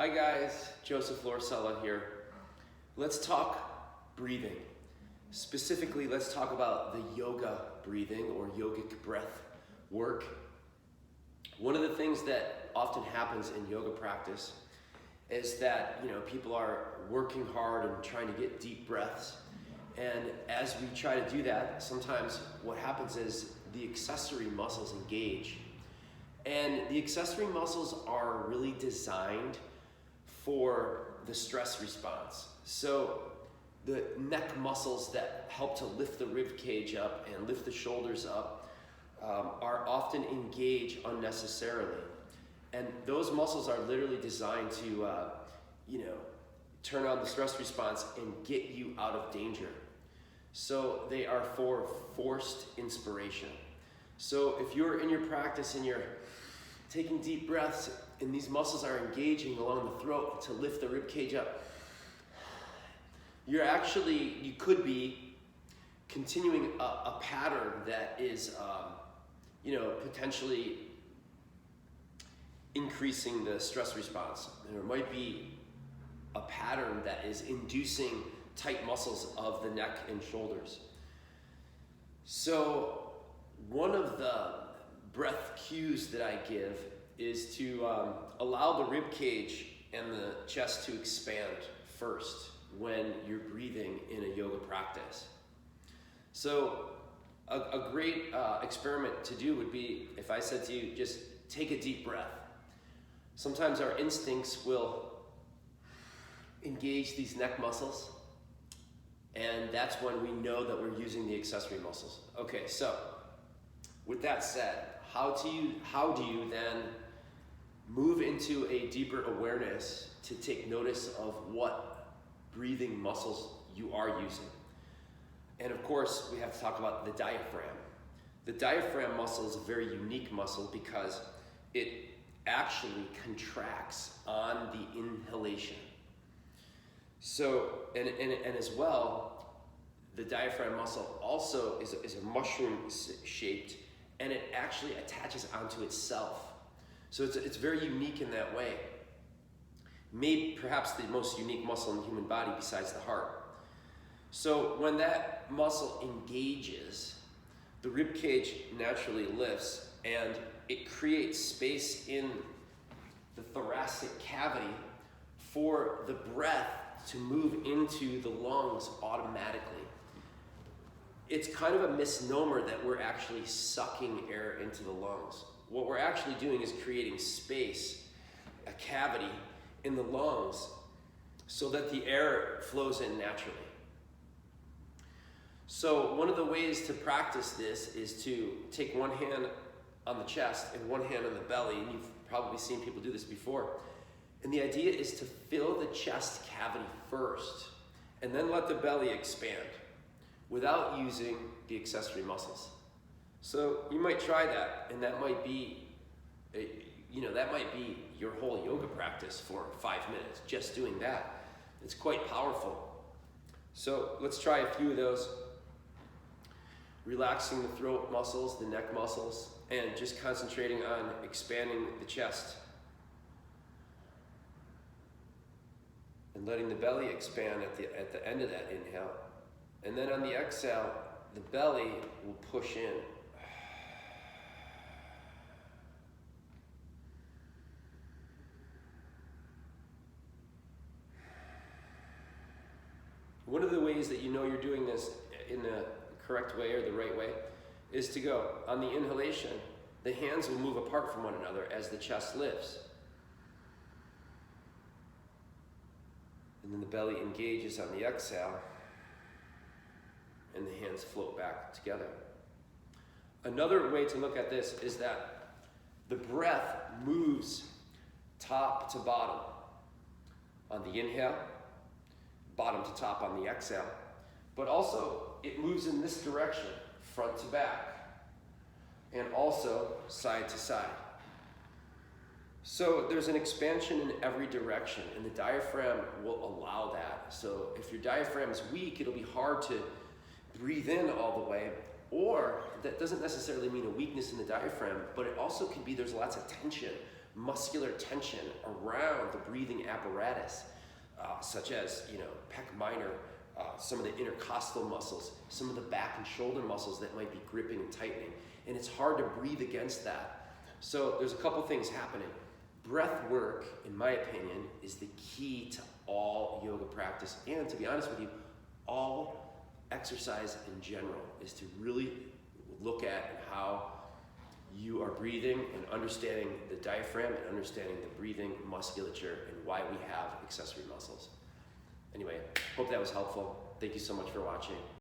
Hi guys, Joseph Lorcella here. Let's talk breathing. Specifically, let's talk about the yoga breathing or yogic breath work. One of the things that often happens in yoga practice is that people are working hard and trying to get deep breaths. And as we try to do that, sometimes what happens is the accessory muscles engage. And the accessory muscles are really designed for the stress response. So the neck muscles that help to lift the rib cage up and lift the shoulders up are often engaged unnecessarily. And those muscles are literally designed to turn on the stress response and get you out of danger. So they are for forced inspiration. So if you're in your practice and you're taking deep breaths and these muscles are engaging along the throat to lift the rib cage up, you could be continuing a pattern that is potentially increasing the stress response. There might be a pattern that is inducing tight muscles of the neck and shoulders. So one of the breath cues that I give is to allow the rib cage and the chest to expand first when you're breathing in a yoga practice. So a great experiment to do would be if I said to you, just take a deep breath. Sometimes our instincts will engage these neck muscles, and that's when we know that we're using the accessory muscles. Okay, so with that said, how do you then move into a deeper awareness to take notice of what breathing muscles you are using? And of course, we have to talk about the diaphragm. The diaphragm muscle is a very unique muscle because it actually contracts on the inhalation. So, and as well, the diaphragm muscle also is a mushroom shaped, and it actually attaches onto itself. So it's very unique in that way. Maybe perhaps the most unique muscle in the human body besides the heart. So when that muscle engages, the rib cage naturally lifts and it creates space in the thoracic cavity for the breath to move into the lungs automatically. It's kind of a misnomer that we're actually sucking air into the lungs. What we're actually doing is creating space, a cavity in the lungs so that the air flows in naturally. So one of the ways to practice this is to take one hand on the chest and one hand on the belly, and you've probably seen people do this before. And the idea is to fill the chest cavity first and then let the belly expand without using the accessory muscles. So you might try that, and that might be your whole yoga practice for 5 minutes, just doing that. It's quite powerful. So let's try a few of those. Relaxing the throat muscles, the neck muscles, and just concentrating on expanding the chest. And letting the belly expand at the end of that inhale. And then on the exhale, the belly will push in. One of the ways that you know you're doing this in the correct way or the right way is to go on the inhalation, the hands will move apart from one another as the chest lifts. And then the belly engages on the exhale, and the hands float back together. Another way to look at this is that the breath moves top to bottom on the inhale, bottom to top on the exhale, but also it moves in this direction, front to back, and also side to side. So there's an expansion in every direction, and the diaphragm will allow that. So if your diaphragm is weak, it'll be hard to breathe in all the way, or that doesn't necessarily mean a weakness in the diaphragm, but it also could be there's lots of tension muscular tension around the breathing apparatus, such as, pec minor, some of the intercostal muscles, some of the back and shoulder muscles that might be gripping and tightening. And it's hard to breathe against that. So there's a couple things happening. Breath work, in my opinion, is the key to all yoga practice. And to be honest with you, all exercise in general is to really look at how you are breathing and understanding the diaphragm and understanding the breathing musculature and why we have accessory muscles. Anyway, hope that was helpful. Thank you so much for watching.